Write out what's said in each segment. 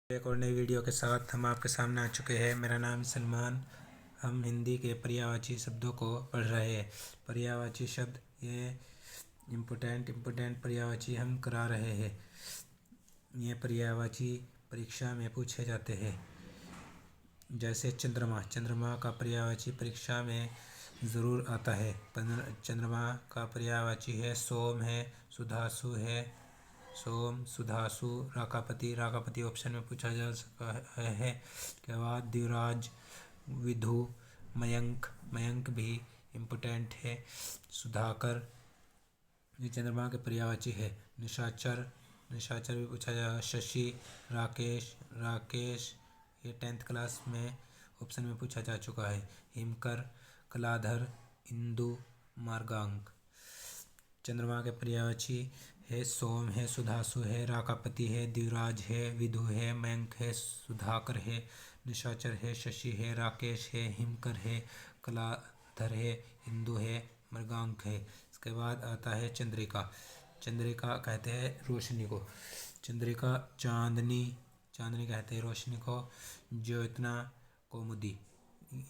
एक और नई वीडियो के साथ हम आपके सामने आ चुके हैं। मेरा नाम सलमान। हम हिंदी के पर्यायवाची शब्दों को पढ़ रहे हैं। पर्यायवाची शब्द ये इम्पोर्टेंट पर्यायवाची हम करा रहे हैं। ये पर्यायवाची परीक्षा में पूछे जाते हैं। जैसे चंद्रमा का पर्यायवाची परीक्षा में ज़रूर आता है। चंद्रमा का पर्यायवाची है सोम है, सुधासु है। सोम, सुधासु, राकापति ऑप्शन में पूछा जा सकता है। के बाद द्विराज, विधु, मयंक भी इम्पोर्टेंट है। सुधाकर, ये चंद्रमा के पर्यायवाची है। निशाचर भी पूछा जाएगा। शशि, राकेश, ये 10th क्लास में ऑप्शन में पूछा जा चुका है। हिमकर, कलाधर, इंदु, मार्गांक। चंद्रमा के पर्यायवाची है सोम है, सुधासु है, राकापति है, द्विराज है, विधु है, मयंक है, सुधाकर है, निशाचर है, शशि है, राकेश है, हिमकर है, कलाधर है, इंदु है, मृगांक है। इसके बाद आता है चंद्रिका कहते हैं रोशनी को। चंद्रिका, चांदनी कहते हैं रोशनी को। ज्योत्ना, कौमुदी।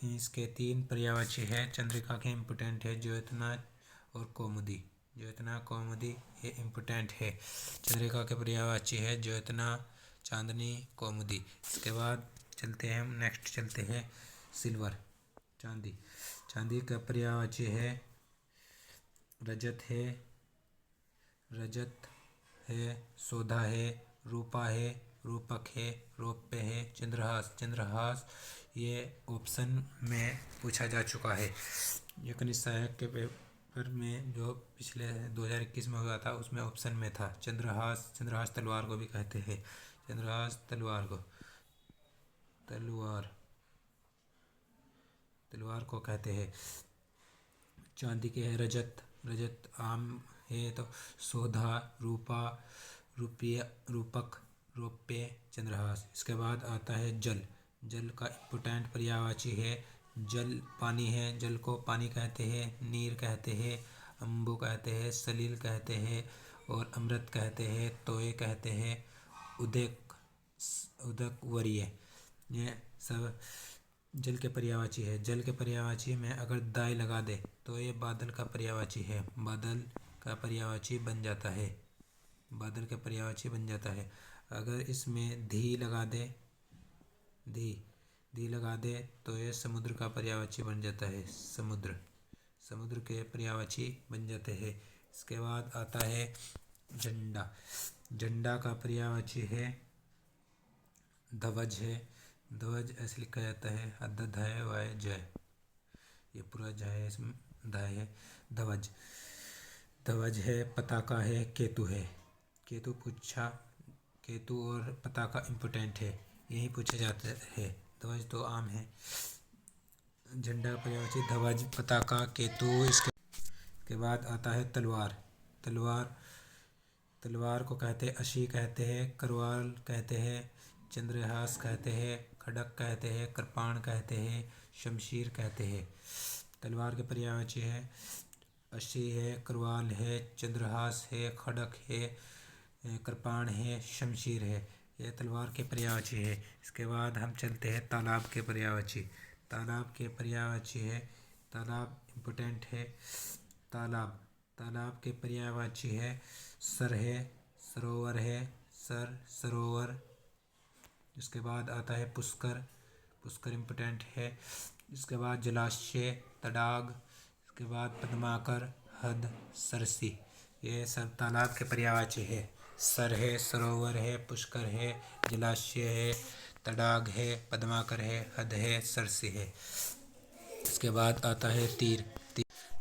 इसके 3 पर्यायवाची है चंद्रिका के। इम्पोर्टेंट है ज्योत्ना और कौमुदी। ज्योत्ना, कौमुदी ये इम्पोर्टेंट है। चंद्रिका के पर्यायवाची है ज्योत्ना, चांदनी, कौमुदी। इसके बाद चलते हैं सिल्वर, चांदी का पर्यायवाची है रजत है, सौधा है, रूपा है, रूपक है, रौप्य है, चंद्रहास ये ऑप्शन में पूछा जा चुका है। ये खनिज सहायक के पेपर में जो पिछले 2021 में हुआ था उसमें ऑप्शन में था। चंद्रहास तलवार को भी कहते हैं। चंद्रहास तलवार को कहते हैं। चांदी के है रजत आम है तो सौधा, रूपा, रूपक, रौप्य, चंद्रहास। इसके बाद आता है जल का इम्पोर्टेंट पर्यायवाची है। जल पानी है, जल को पानी कहते हैं, नीर कहते हैं, अम्बु कहते हैं, सलील कहते हैं और अमृत कहते हैं, तोय कहते हैं, उदक वरीय। ये सब जल के पर्यायवाची है। जल के पर्यायवाची में अगर दाई लगा दे तो ये बादल का पर्यायवाची है। बादल का पर्यायवाची बन जाता है। अगर इसमें धी लगा दे तो ये समुद्र का पर्यायवाची बन जाता है। समुद्र के पर्यायवाची बन जाते हैं। इसके बाद आता है झंडा का पर्यायवाची है ध्वज ऐसे लिखा जाता है। अध्याय वाय जय, ये पूरा जय है, इसमें धाय है। ध्वज है, पताका है, केतु है। केतु और पताका इम्पोर्टेंट है, यही पूछे जाते हैं। ध्वज तो आम है। झंडा का पर्यायवाची ध्वज, पताका, केतु। इसके बाद आता है तलवार को कहते हैं अशी कहते हैं, करवाल कहते हैं, चंद्रहास कहते हैं, खड़क कहते हैं, कृपाण कहते हैं, शमशीर कहते हैं। तलवार के पर्यायवाची है अशी है, करवाल है, चंद्रहास है, खड़क है, कृपाण है, शमशीर है। यह तलवार के पर्यायवाची है। इसके बाद हम चलते हैं तालाब के पर्यायवाची। तालाब के पर्यायवाची है तालाब इम्पोर्टेंट है। तालाब के पर्यायवाची है सरोवर है, सरोवर। इसके बाद आता है पुष्कर इम्पोर्टेंट है। इसके बाद जलाशय, तडाग। इसके बाद पद्माकर, हद, सरसी। ये सब तालाब के पर्यायवाची है। सर है, सरोवर है, पुष्कर है, जलाशय है, तडाग है, पद्माकर है, हद है, सरसी है। इसके बाद आता है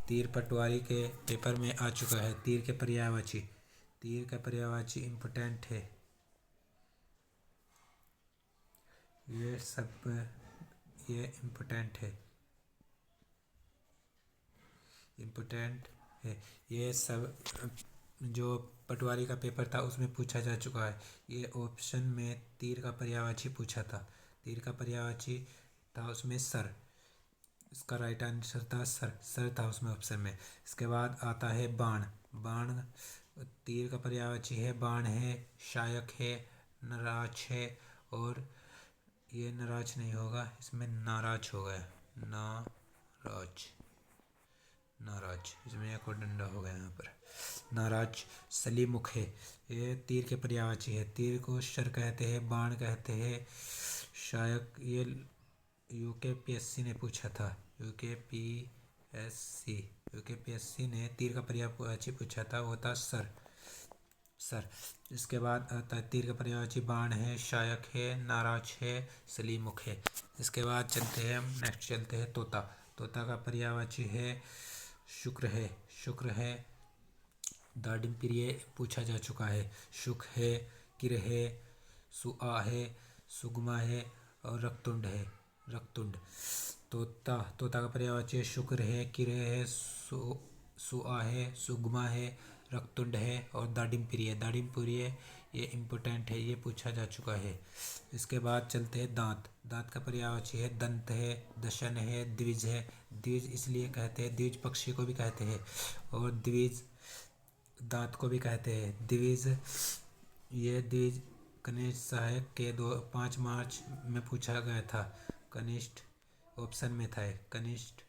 तीर पटवारी के पेपर में आ चुका है। तीर का पर्यायवाची इम्पोर्टेंट है। ये इम्पोर्टेंट है। ये सब जो पटवारी का पेपर था उसमें पूछा जा चुका है। ये ऑप्शन में तीर का पर्यायवाची पूछा था। तीर का पर्यायवाची था उसमें सर। इसका राइट आंसर था सर था उसमें ऑप्शन में। इसके बाद आता है बाण तीर का पर्यायवाची है। बाण है, शायक है, नराज है और ये नाराज नहीं होगा, इसमें नाराज हो गया, नाराज, नाराज, इसमें एक और डंडा हो गया यहाँ पर, नाराज। सलीमुख है, ये तीर के पर्यायवाची है। तीर को शर कहते हैं, बाण कहते हैं। शायक, ये यूकेपीएससी ने पूछा था, यूकेपीएससी ने तीर का पर्यायवाची पूछा था, वो था सर, सर। इसके बाद आता है तीर का पर्यायवाची बाण है, शायक है, नाराज है, सलीमुख है। इसके बाद चलते हैं हम, नेक्स्ट चलते हैं तोता। तोता का पर्यायवाची है शुक्र है, शुक्र है। दाडिम प्रिय पूछा जा चुका है, शुक है, किर है, सुआ है, सुगमा है और रक्तुंड है, रक्तुंड। तोता, तोता का पर्यायवाची शुक्र है, किर है, सुआ है, सुगमा है, रक्तुंड है और दाडिम प्रिय। दाडिम प्रिय ये इम्पोर्टेंट है, ये पूछा जा चुका है। इसके बाद चलते हैं दांत। दांत का पर्यायवाची है दंत है, दशन है, द्विज है। द्विज इसलिए कहते हैं, द्विज पक्षी को भी कहते हैं और द्विज दांत को भी कहते हैं। द्विज, ये द्विज कनिष्ठ सहायक के 5 मार्च में पूछा गया था। कनिष्ठ ऑप्शन में था, कनिष्ठ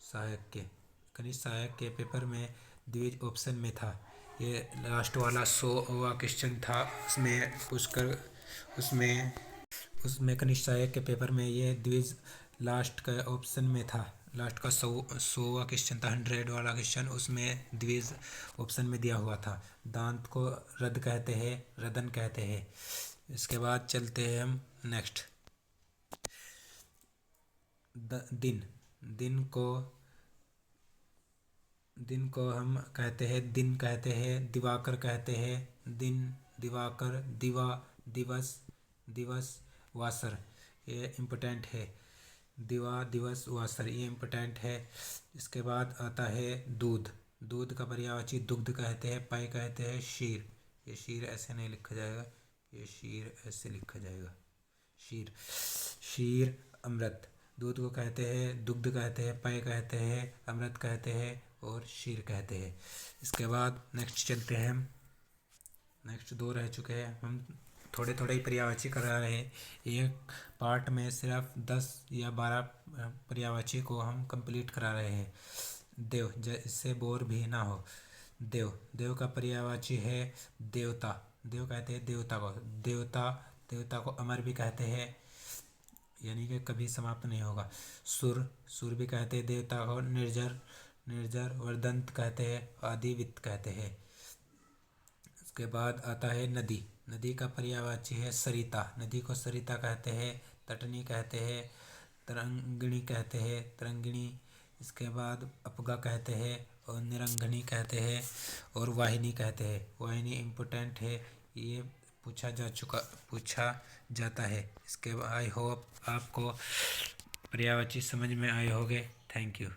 सहायक के पेपर में द्विज ऑप्शन में था। ये लास्ट वाला 100वां क्वेश्चन था, उसमें पूछकर उसमें कनिष्ठ सहायक के पेपर में ये द्विज लास्ट का ऑप्शन में था। लास्ट का 100वां क्वेश्चन था, 100 वाला क्वेश्चन, उसमें द्विज ऑप्शन में दिया हुआ था। दांत को रद कहते हैं, रदन कहते हैं। इसके बाद चलते हैं हम नेक्स्ट, दिन। दिन को हम कहते हैं, दिन कहते हैं, दिवाकर कहते हैं, दिन, दिवाकर, दिवा, दिवस, दिवस, वासर, ये इम्पोर्टेंट है। दिवा, दिवस, वासर, ये इम्पोर्टेंट है। इसके बाद आता है दूध। दूध का पर्यायवाची दुग्ध कहते हैं, पाई कहते हैं, शीर। ये शीर ऐसे नहीं लिखा जाएगा, ये शीर ऐसे लिखा जाएगा, शीर। शीर, अमृत। दूध को कहते हैं, दुग्ध कहते हैं, पाई कहते हैं, अमृत कहते हैं और शीर कहते हैं। इसके बाद नेक्स्ट चलते हैं हम, नेक्स्ट 2 रह चुके हैं, हम थोड़े थोड़े ही पर्यायवाची करा रहे हैं। एक पार्ट में सिर्फ 10 या 12 पर्यायवाची को हम कंप्लीट करा रहे हैं। देव, इससे बोर भी ना हो। देव, देव का पर्यायवाची है देवता। देव कहते हैं देवता को, देवता, देवता को अमर भी कहते हैं, यानी कि कभी समाप्त नहीं होगा। सुर, सुर भी कहते हैं देवता को, निर्जर, निर्जर, वर्दंत कहते हैं, आदिवित कहते हैं। उसके बाद आता है नदी। नदी का पर्यायवाची है सरिता। नदी को सरिता कहते हैं, तटनी कहते हैं, तरंगिणी कहते हैं, तरंगिणी। इसके बाद अपगा कहते हैं और निरंगनी कहते हैं और वाहिनी कहते हैं। वाहिनी इम्पोर्टेंट है, ये पूछा जाता है। इसके आई होप आपको पर्यायवाची समझ में आए होंगे। Thank you.